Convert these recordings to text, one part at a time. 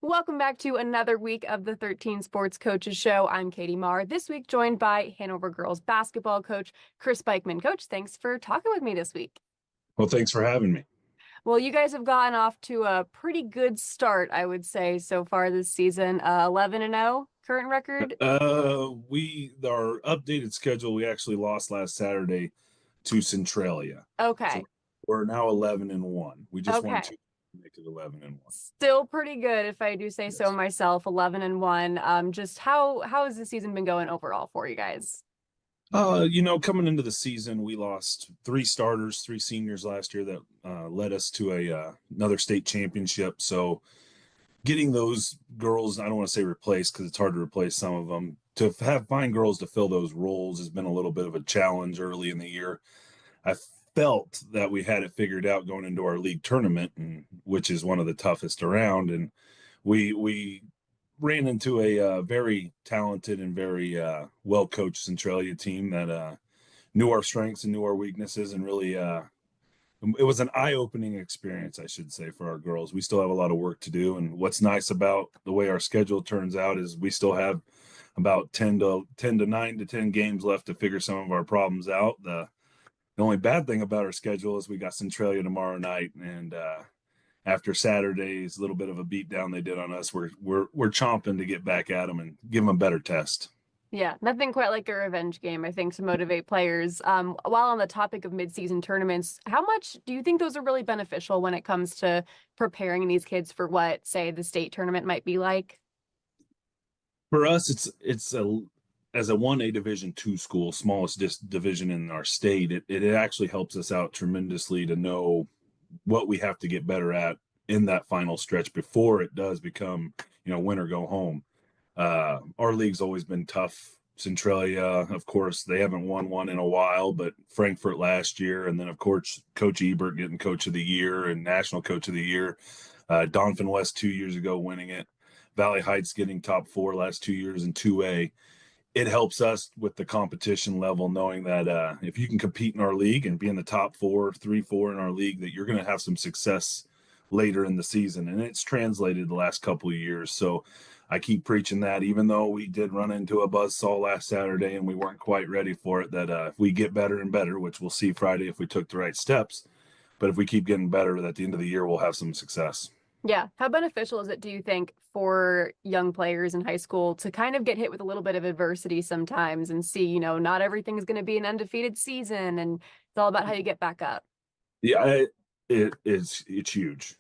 Welcome back to another week of the 13 Sports Coaches Show. I'm Katie Marr. This week joined by Hanover girls basketball coach Chris Beikmann. Coach, thanks for talking with me this week. Well, thanks for having me. Well, you guys have gotten off to a pretty good start, I would say, so far this season. 11-0 current record. Our updated schedule, we actually lost last Saturday to Centralia. Okay. So we're now 11-1. We just won Okay. two to make it 11-1. Still pretty good, if I do say so Yes. myself. 11-1. Just how has the season been going overall for you guys? Coming into the season, we lost three starters, three seniors last year that led us to another state championship. So getting those girls, I don't want to say replaced because it's hard to replace some of them. To find girls to fill those roles has been a little bit of a challenge early in the year. I felt that we had it figured out going into our league tournament, which is one of the toughest around, and we ran into a very talented and very well coached Centralia team that knew our strengths and knew our weaknesses, and really it was an eye-opening experience, I should say, for our girls. We still have a lot of work to do, and what's nice about the way our schedule turns out is we still have about 10 to 9 to 10 games left to figure some of our problems out. The only bad thing about our schedule is we got Centralia tomorrow night, and after Saturday's little bit of a beatdown they did on us, we're chomping to get back at them and give them a better test. Yeah, nothing quite like a revenge game, I think, to motivate players. While on the topic of midseason tournaments, how much do you think those are really beneficial when it comes to preparing these kids for what, say, the state tournament might be like? For us, as a 1A Division II school, smallest division in our state, it actually helps us out tremendously to know what we have to get better at in that final stretch before it does become, win or go home. Our league's always been tough. Centralia, of course, they haven't won one in a while, but Frankfurt last year, and then of course Coach Ebert getting Coach of the Year and National Coach of the Year. Donphan West 2 years ago winning it. Valley Heights getting top four last 2 years in 2A. It helps us with the competition level, knowing that if you can compete in our league and be in the top 3, 4 in our league, that you're going to have some success later in the season. And it's translated the last couple of years. So I keep preaching that, even though we did run into a buzzsaw last Saturday and we weren't quite ready for it, that if we get better and better, which we'll see Friday if we took the right steps, but if we keep getting better, at the end of the year, we'll have some success. Yeah. How beneficial is it, do you think, for young players in high school to kind of get hit with a little bit of adversity sometimes and see, not everything's going to be an undefeated season and it's all about how you get back up? Yeah, it's huge.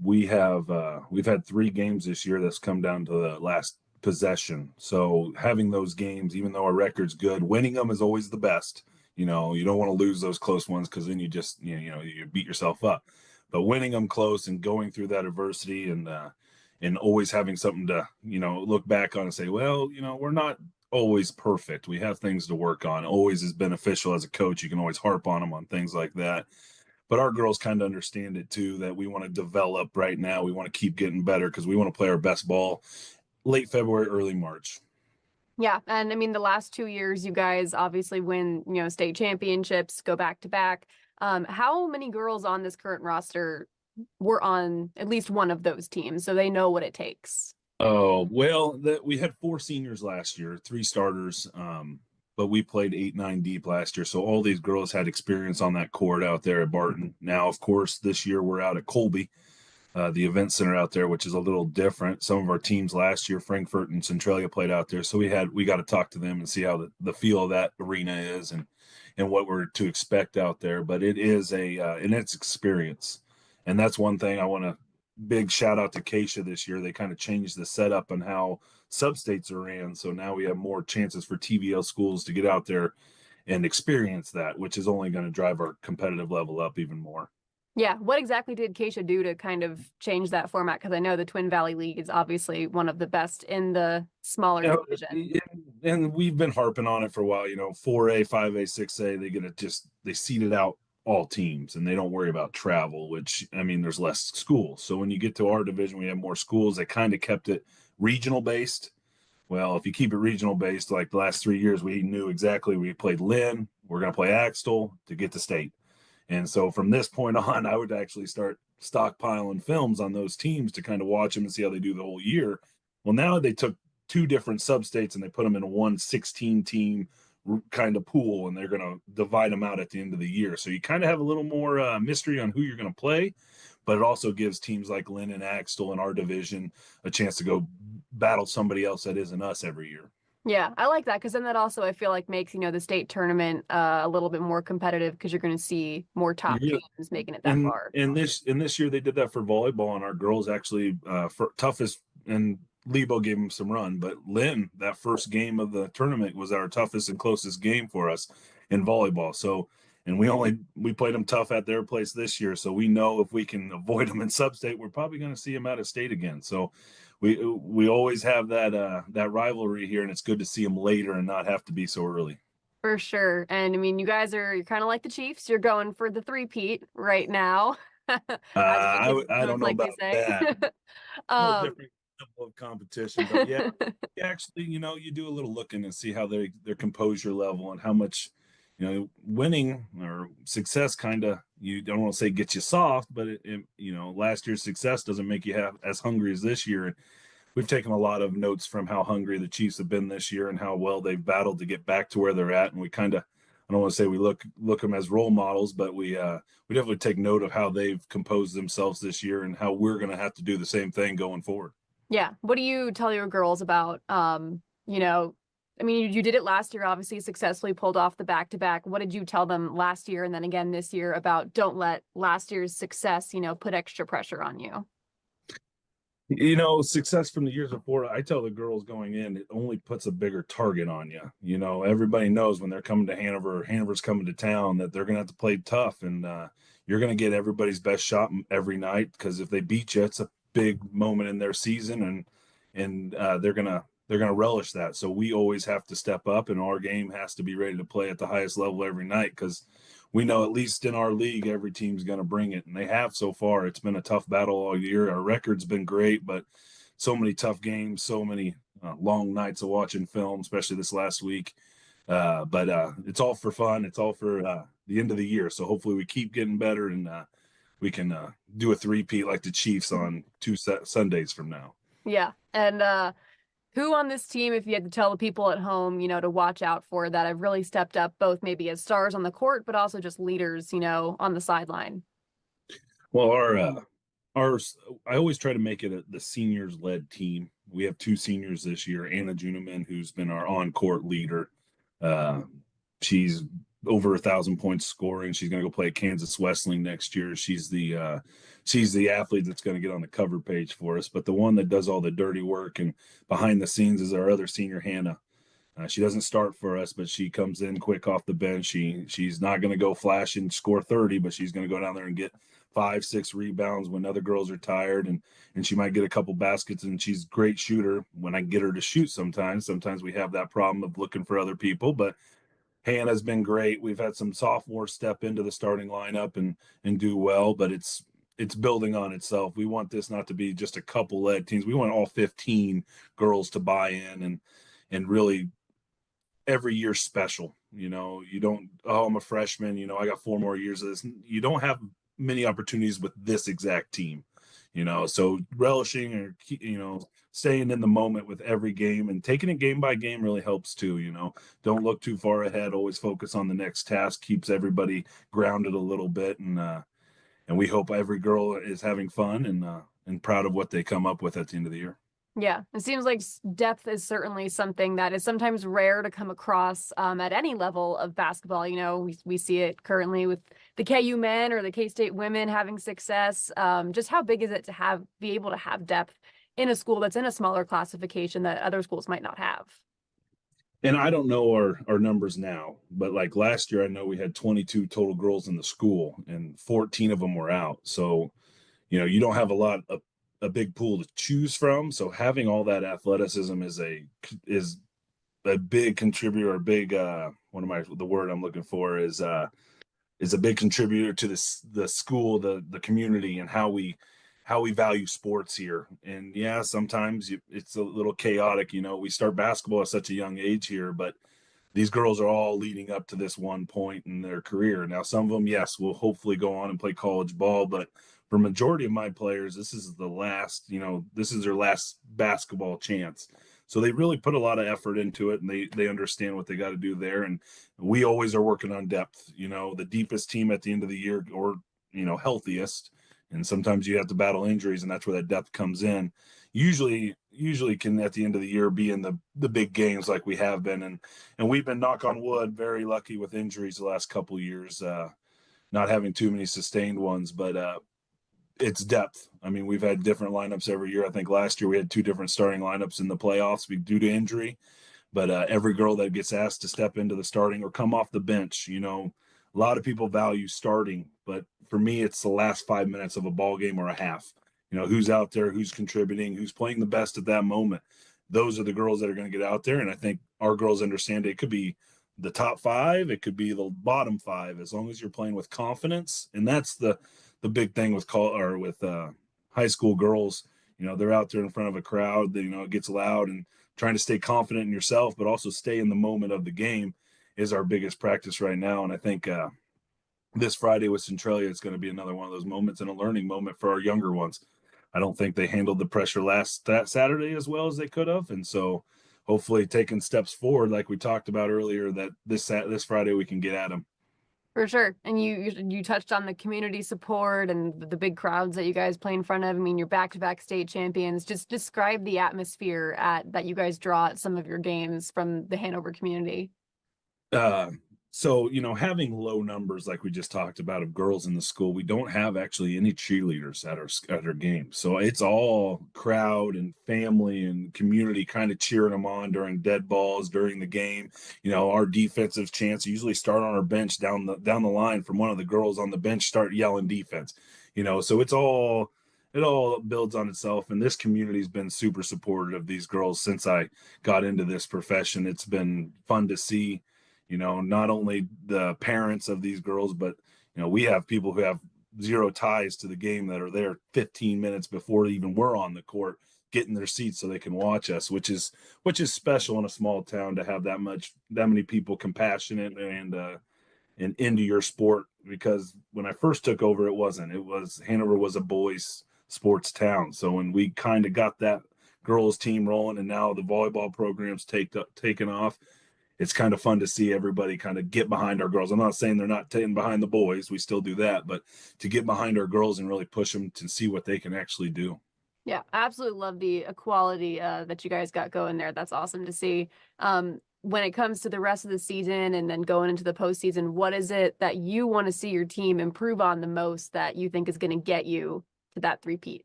We've had 3 games this year that's come down to the last possession. So having those games, even though our record's good, winning them is always the best. You don't want to lose those close ones because then you just you beat yourself up. But winning them close and going through that adversity and always having something to look back on and say, well, we're not always perfect. We have things to work on. Always is beneficial as a coach. You can always harp on them on things like that. But our girls kind of understand it too, that we want to develop right now. We want to keep getting better because we want to play our best ball late February, early March. Yeah. And I mean, the last 2 years, you guys obviously win, state championships, go back to back. How many girls on this current roster were on at least one of those teams, so they know what it takes? Oh, well, we had 4 seniors last year, 3 starters, but we played 8, 9 deep last year. So all these girls had experience on that court out there at Barton. Now, of course, this year we're out at Colby, the event center out there, which is a little different. Some of our teams last year, Frankfurt and Centralia, played out there. So we got to talk to them and see how the feel of that arena is and what we're to expect out there. But it is and it's experience. And that's one thing I want to big shout out to Keisha this year. They kind of changed the setup and how sub-states are ran. So now we have more chances for TVL schools to get out there and experience that, which is only going to drive our competitive level up even more. Yeah. What exactly did Keisha do to kind of change that format? Because I know the Twin Valley League is obviously one of the best in the smaller division. And we've been harping on it for a while. 4A, 5A, 6A, they seeded out all teams and they don't worry about travel, which, I mean, there's less schools. So when you get to our division, we have more schools. They kind of kept it regional based. Well, if you keep it regional based, like the last 3 years, we knew exactly we played Lynn, we're going to play Axtell to get to state. And so from this point on, I would actually start stockpiling films on those teams to kind of watch them and see how they do the whole year. Well, now they took two different sub-states and they put them in one 16 team kind of pool, and they're going to divide them out at the end of the year. So you kind of have a little more mystery on who you're going to play, but it also gives teams like Lynn and Axtell in our division a chance to go battle somebody else that isn't us every year. Yeah, I like that because then that also I feel like makes, the state tournament a little bit more competitive because you're going to see more top You're teams making it that and far. this year they did that for volleyball, and our girls actually for toughest, and Lebo gave them some run, but Lynn, that first game of the tournament was our toughest and closest game for us in volleyball. So, and we played them tough at their place this year, so we know if we can avoid them in sub-state, we're probably going to see them out of state again. So we always have that rivalry here, and it's good to see them later and not have to be so early. For sure. And I mean, you're kind of like the Chiefs. You're going for the three-peat right now, as the kids I don't most know likely about say. that. Whole Um, different level of competition, but yeah, actually, you do a little looking and see how their composure level and how much, winning or success kind of, you don't want to say gets you soft, but last year's success doesn't make you have as hungry as this year. We've taken a lot of notes from how hungry the Chiefs have been this year and how well they've battled to get back to where they're at. And we kind of, I don't want to say we look them as role models, but we definitely take note of how they've composed themselves this year and how we're going to have to do the same thing going forward. yeah. What do you tell your girls about, I mean, you did it last year, obviously successfully pulled off the back-to-back. What did you tell them last year and then again this year about don't let last year's success, put extra pressure on you? Success from the years before, I tell the girls going in, it only puts a bigger target on you. Everybody knows when they're coming to Hanover, or Hanover's coming to town, that they're going to have to play tough, and you're going to get everybody's best shot every night, because if they beat you, it's a big moment in their season, and they're gonna relish that. So we always have to step up, and our game has to be ready to play at the highest level every night, because we know at least in our league, every team's going to bring it, and they have so far. It's been a tough battle all year. Our record's been great, but so many tough games, so many long nights of watching film, especially this last week. But it's all for fun. It's all for the end of the year. So hopefully we keep getting better, and we can do a three-peat like the Chiefs on two Sundays from now. Yeah. And who on this team, if you had to tell the people at home, to watch out for that have really stepped up, both maybe as stars on the court, but also just leaders, on the sideline? Well, our I always try to make it the seniors led team. We have two seniors this year. Anna Juneman, who's been our on court leader. Uh, she's over 1,000 points scoring. She's going to go play at Kansas Wesleyan next year. She's the athlete that's going to get on the cover page for us. But the one that does all the dirty work and behind the scenes is our other senior, Hannah. She doesn't start for us, but she comes in quick off the bench. She's not going to go flash and score 30, but she's going to go down there and get 5, 6 rebounds when other girls are tired, and she might get a couple baskets. And she's a great shooter when I get her to shoot. Sometimes we have that problem of looking for other people, but Hannah's been great. We've had some sophomores step into the starting lineup and do well, but it's building on itself. We want this not to be just a couple led teams. We want all 15 girls to buy in and really every year special. You don't, oh, I'm a freshman, I got 4 more years of this. You don't have many opportunities with this exact team, so relishing or staying in the moment with every game and taking it game by game really helps too. Don't look too far ahead, always focus on the next task, keeps everybody grounded a little bit, and we hope every girl is having fun and proud of what they come up with at the end of the year. Yeah, it seems like depth is certainly something that is sometimes rare to come across at any level of basketball. We see it currently with the KU men or the K-State women having success. Just how big is it to be able to have depth in a school that's in a smaller classification that other schools might not have? And I don't know our numbers now, but like last year, I know we had 22 total girls in the school and 14 of them were out. So, you don't have a big pool to choose from. So having all that athleticism is a big contributor, a big the word I'm looking for is a big contributor to the school, the community, and how we value sports here. And yeah, sometimes it's a little chaotic. We start basketball at such a young age here, but these girls are all leading up to this one point in their career. Now, some of them, yes, will hopefully go on and play college ball, but for majority of my players, this is the last, this is their last basketball chance. So they really put a lot of effort into it, and they understand what they got to do there. And we always are working on depth. The deepest team at the end of the year, or healthiest, and sometimes you have to battle injuries, and that's where that depth comes in. Usually can at the end of the year be in the big games like we have been, and we've been, knock on wood, very lucky with injuries the last couple years, not having too many sustained ones, but it's depth. I mean, we've had different lineups every year. I think last year we had 2 different starting lineups in the playoffs due to injury. But every girl that gets asked to step into the starting or come off the bench, a lot of people value starting, but for me, it's the last 5 minutes of a ball game or a half. Who's out there, who's contributing, who's playing the best at that moment. Those are the girls that are going to get out there, and I think our girls understand it could be the top 5, it could be the bottom 5, as long as you're playing with confidence. And that's the big thing with high school girls. They're out there in front of a crowd. It gets loud, and trying to stay confident in yourself, but also stay in the moment of the game is our biggest practice right now. And I think this Friday with Centralia, it's going to be another one of those moments, and a learning moment for our younger ones. I don't think they handled the pressure that Saturday as well as they could have. And so hopefully taking steps forward, like we talked about earlier, that this Friday we can get at them. For sure. And you touched on the community support and the big crowds that you guys play in front of. I mean, you're back-to-back state champions. Just describe the atmosphere that you guys draw at some of your games from the Hanover community. So, having low numbers like we just talked about of girls in the school, we don't have actually any cheerleaders at our games. So it's all crowd and family and community kind of cheering them on during dead balls during the game. Our defensive chants usually start on our bench down the line from one of the girls on the bench start yelling defense. So it all builds on itself, and this community's been super supportive of these girls since I got into this profession. It's been fun to see. Not only the parents of these girls, but, we have people who have zero ties to the game that are there 15 minutes before even we're on the court, getting their seats so they can watch us, which is special in a small town to have that many people compassionate and into your sport. Because when I first took over, Hanover was a boys sports town. So when we kind of got that girls team rolling, and now the volleyball program's taken off, it's kind of fun to see everybody kind of get behind our girls. I'm not saying they're not taking behind the boys. We still do that, but to get behind our girls and really push them to see what they can actually do. Yeah, absolutely love the equality that you guys got going there. That's awesome to see. When it comes to the rest of the season and then going into the postseason, what is it that you want to see your team improve on the most that you think is going to get you to that three-peat?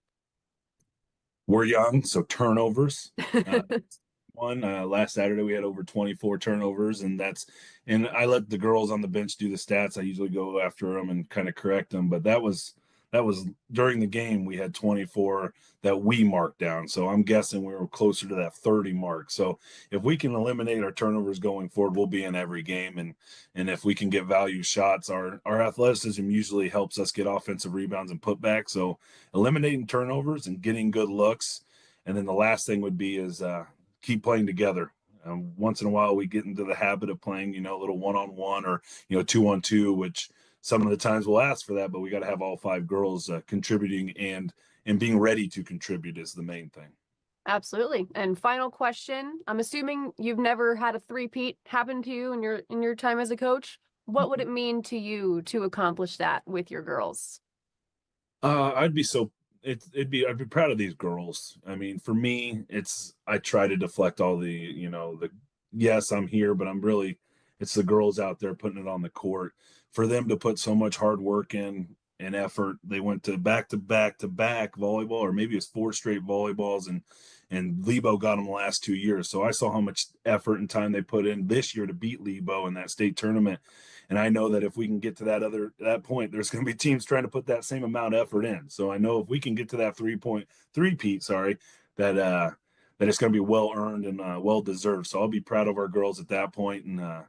We're young, so turnovers. Last Saturday we had over 24 turnovers, and I let the girls on the bench do the stats. I usually go after them and kind of correct them, but that was during the game. We had 24 that we marked down, so I'm guessing we were closer to that 30 mark. So if we can eliminate our turnovers going forward, we'll be in every game. And if we can get value shots, our athleticism usually helps us get offensive rebounds and putbacks. So eliminating turnovers and getting good looks. And then the last thing would be is keep playing together. Once in a while we get into the habit of playing, a little one-on-one or, 2-on-2, which some of the times we'll ask for that, but we got to have all 5 girls contributing and being ready to contribute is the main thing. Absolutely. And final question, I'm assuming you've never had a three-peat happen to you in your time as a coach. What would it mean to you to accomplish that with your girls? I'd be proud of these girls. I mean, for me, I try to deflect all yes, I'm here, but it's the girls out there putting it on the court. For them to put so much hard work in and effort, they went to back volleyball, or maybe it's 4 straight volleyballs, and Lebo got them the last 2 years. So I saw how much effort and time they put in this year to beat Lebo in that state tournament. And I know that if we can get to that point, there's going to be teams trying to put that same amount of effort in. So I know if we can get to that 3-peat, that it's going to be well earned and well deserved. So I'll be proud of our girls at that point. And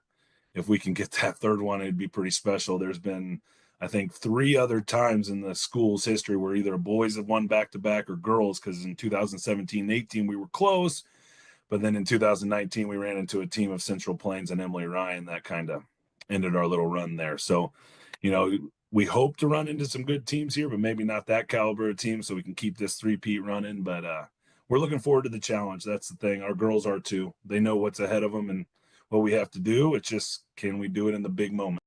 if we can get that third one, it'd be pretty special. There's been, I think, 3 other times in the school's history where either boys have won back-to-back or girls, because in 2017-18 we were close, but then in 2019 we ran into a team of Central Plains and Emily Ryan that kind of ended our little run there. So, we hope to run into some good teams here, but maybe not that caliber of team, so we can keep this three-peat running. But we're looking forward to the challenge. That's the thing. Our girls are too. They know what's ahead of them and what we have to do. It's just, can we do it in the big moment?